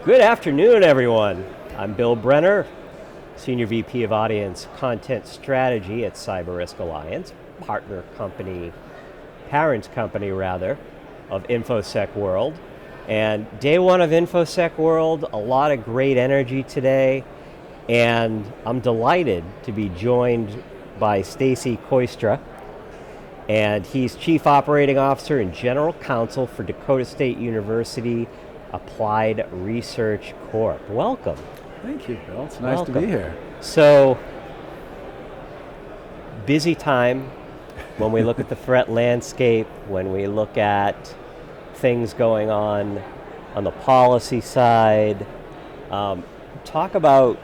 Good afternoon, everyone. I'm Bill Brenner, Senior VP of Audience Content Strategy at Cyber Risk Alliance, parent company of InfoSec World. And day one of InfoSec World, a lot of great energy today, and I'm delighted to be joined by Stacy Kooistra, and he's Chief Operating Officer and General Counsel for Dakota State University Applied Research Corp. Welcome. Thank you, Bill. It's nice to be here. So, busy time when we look at the threat landscape, when we look at things going on the policy side. Talk about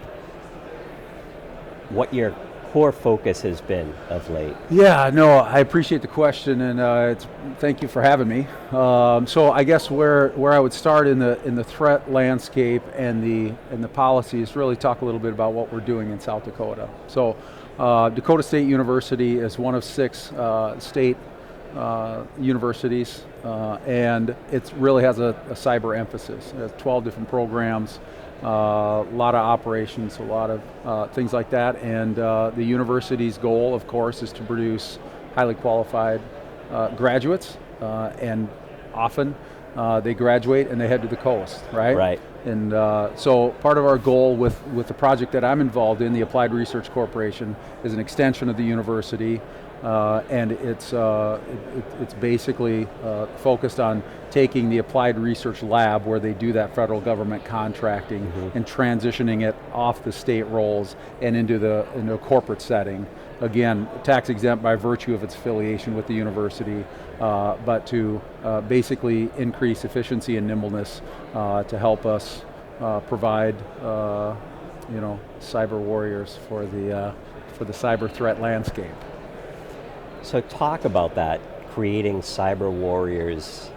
what your core focus has been of late. Yeah, no, I appreciate the question, and thank you for having me. So I guess where I would start in the threat landscape and the policy is really talk a little bit about what we're doing in South Dakota. So Dakota State University is one of 6 state universities, and it really has a cyber emphasis. It has 12 different programs, a lot of operations, a lot of things like that, and the university's goal, of course, is to produce highly qualified graduates, and often they graduate and they head to the coast, right? Right. And so part of our goal with the project that I'm involved in, the Applied Research Corporation, is an extension of the university, and it's basically focused on taking the applied research lab where they do that federal government contracting and transitioning it off the state roles and into a corporate setting. Again, tax exempt by virtue of its affiliation with the university, but to basically increase efficiency and nimbleness to help us provide cyber warriors for the cyber threat landscape. So talk about that, creating cyber warriors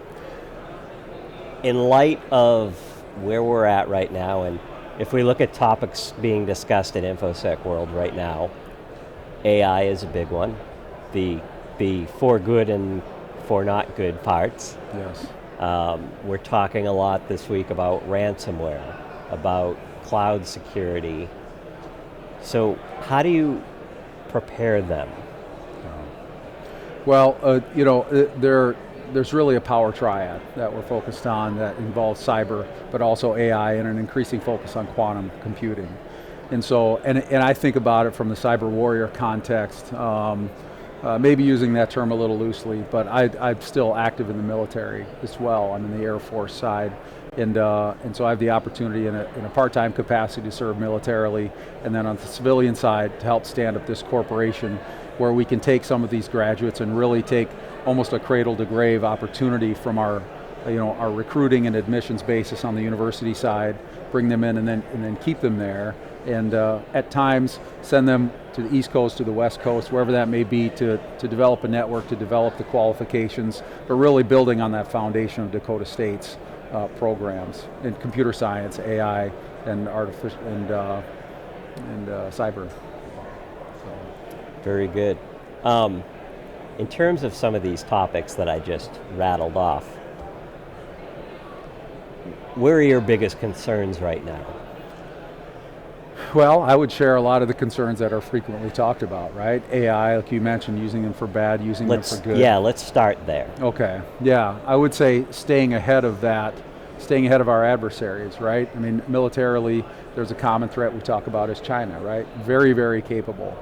in light of where we're at right now, and if we look at topics being discussed in InfoSec World right now, AI is a big one, the for good and for not good parts. Yes. We're talking a lot this week about ransomware, about cloud security. So how do you prepare them? Well, there's really a power triad that we're focused on that involves cyber, but also AI and an increasing focus on quantum computing. And so, and I think about it from the cyber warrior context, maybe using that term a little loosely, but I'm still active in the military as well. I'm in the Air Force side. And so I have the opportunity in a part-time capacity to serve militarily, and then on the civilian side to help stand up this corporation where we can take some of these graduates and really take almost a cradle-to-grave opportunity from our recruiting and admissions basis on the university side, bring them in and then keep them there, and at times send them to the East Coast, to the West Coast, wherever that may be, to develop a network, to develop the qualifications, but really building on that foundation of Dakota State's programs in computer science, AI, and artificial and cyber. Very good. In terms of some of these topics that I just rattled off, where are your biggest concerns right now? Well, I would share a lot of the concerns that are frequently talked about, right? AI, like you mentioned, using them for bad, using them for good. Yeah, let's start there. Okay, yeah, I would say staying ahead of that, staying ahead of our adversaries, right? I mean, militarily, there's a common threat we talk about is China, right? Very, very capable.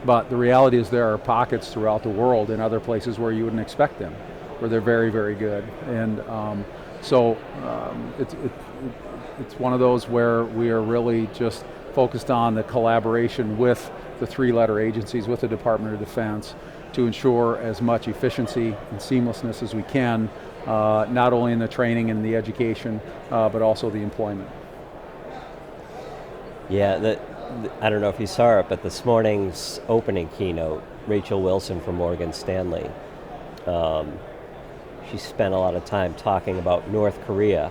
But the reality is there are pockets throughout the world and other places where you wouldn't expect them, where they're very, very good. And so it's one of those where we are really just focused on the collaboration with the 3-letter agencies, with the Department of Defense, to ensure as much efficiency and seamlessness as we can, not only in the training and the education, but also the employment. Yeah, I don't know if you saw it, but this morning's opening keynote, Rachel Wilson from Morgan Stanley, she spent a lot of time talking about North Korea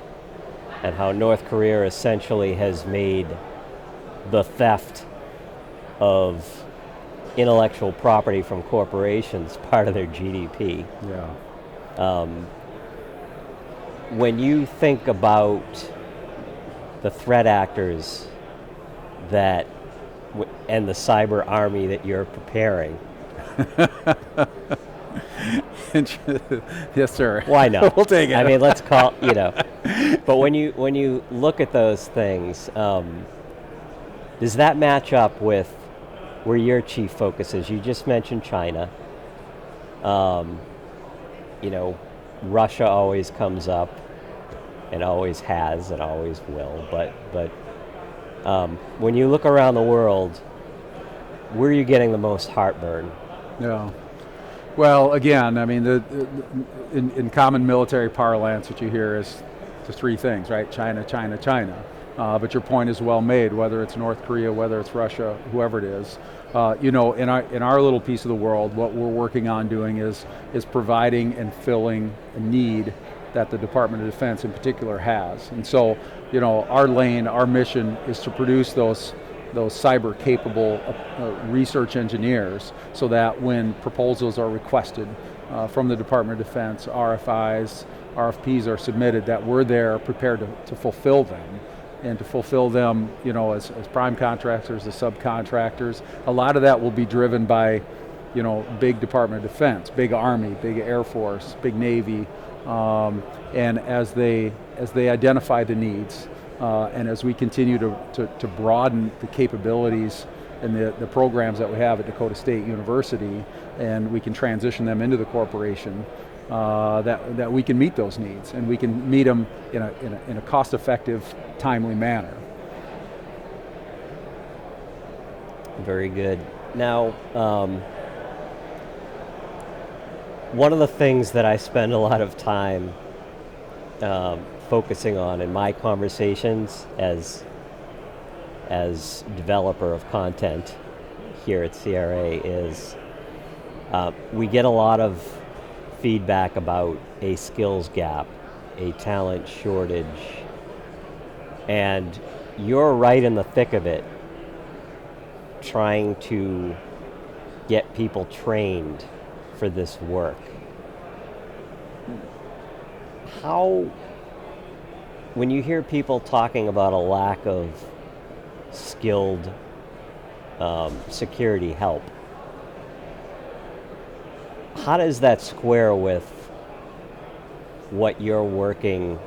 and how North Korea essentially has made the theft of intellectual property from corporations part of their GDP. Yeah. When you think about the threat actors that, and the cyber army that you're preparing? Yes, sir. Why not? We'll take it. I mean, let's call, but when you look at those things, does that match up with where your chief focus is? You just mentioned China. Russia always comes up, and always has, and always will. But when you look around the world, where are you getting the most heartburn? Yeah. Well, again, I mean, in common military parlance, what you hear is the three things, right? China, China, China. But your point is well made. Whether it's North Korea, whether it's Russia, whoever it is, in our little piece of the world, what we're working on doing is providing and filling a need that the Department of Defense in particular has. And so, our lane, our mission is to produce those cyber capable research engineers, so that when proposals are requested from the Department of Defense, RFPs are submitted, that we're there prepared to fulfill them. And to fulfill them, as prime contractors, as subcontractors. A lot of that will be driven by, big Department of Defense, big Army, big Air Force, big Navy, and as they identify the needs, and as we continue to broaden the capabilities and the programs that we have at Dakota State University, and we can transition them into the corporation, that we can meet those needs, and we can meet them in a cost-effective, timely manner. Very good. Now, one of the things that I spend a lot of time focusing on in my conversations as developer of content here at CRA is we get a lot of feedback about a skills gap, a talent shortage, and you're right in the thick of it, trying to get people trained for this work. When you hear people talking about a lack of skilled security help, how does that square with what you're working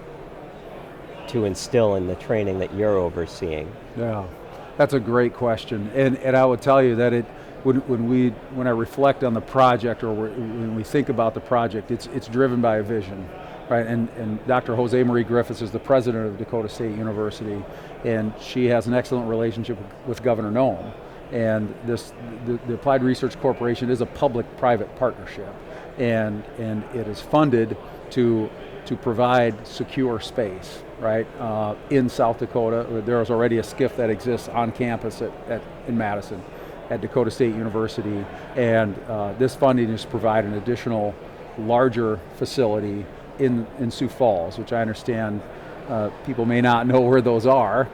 to instill in the training that you're overseeing? Yeah, that's a great question, and I would tell you that when I reflect on the project, or when we think about the project, it's driven by a vision, right? And Dr. Jose Marie Griffiths is the president of Dakota State University, and she has an excellent relationship with Governor Noem. And the Applied Research Corporation is a public-private partnership, and it is funded to provide secure space, right? In South Dakota, there is already a SCIF that exists on campus in Madison, at Dakota State University, and this funding is to provide an additional, larger facility in Sioux Falls, which I understand people may not know where those are.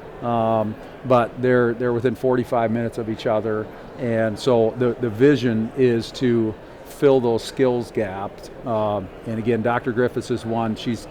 But they're within 45 minutes of each other, and so the vision is to fill those skills gaps. And again, Dr. Griffiths is one. She's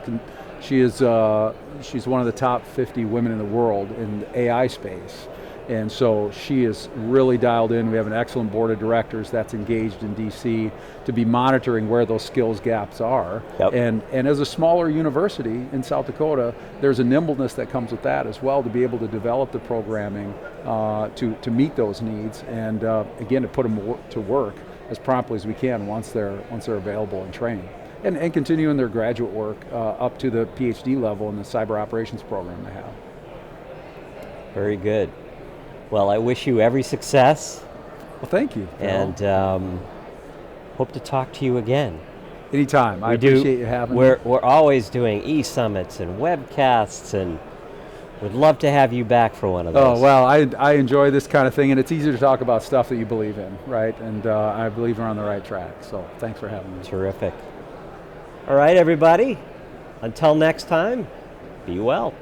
one of the top 50 women in the world in the AI space, and so she is really dialed in. We have an excellent board of directors that's engaged in DC to be monitoring where those skills gaps are. Yep. And as a smaller university in South Dakota, there's a nimbleness that comes with that as well, to be able to develop the programming to meet those needs, and again, to put them to work as promptly as we can once they're available and trained, and continuing their graduate work up to the PhD level in the cyber operations program they have. Very good. Well, I wish you every success. Well, thank you, Bill. And hope to talk to you again. Anytime. I appreciate you having me. We're always doing e-summits and webcasts, and would love to have you back for one of those. Oh, well, I enjoy this kind of thing, and it's easier to talk about stuff that you believe in, right? And I believe we're on the right track, so thanks for having me. Terrific. All right, everybody. Until next time, be well.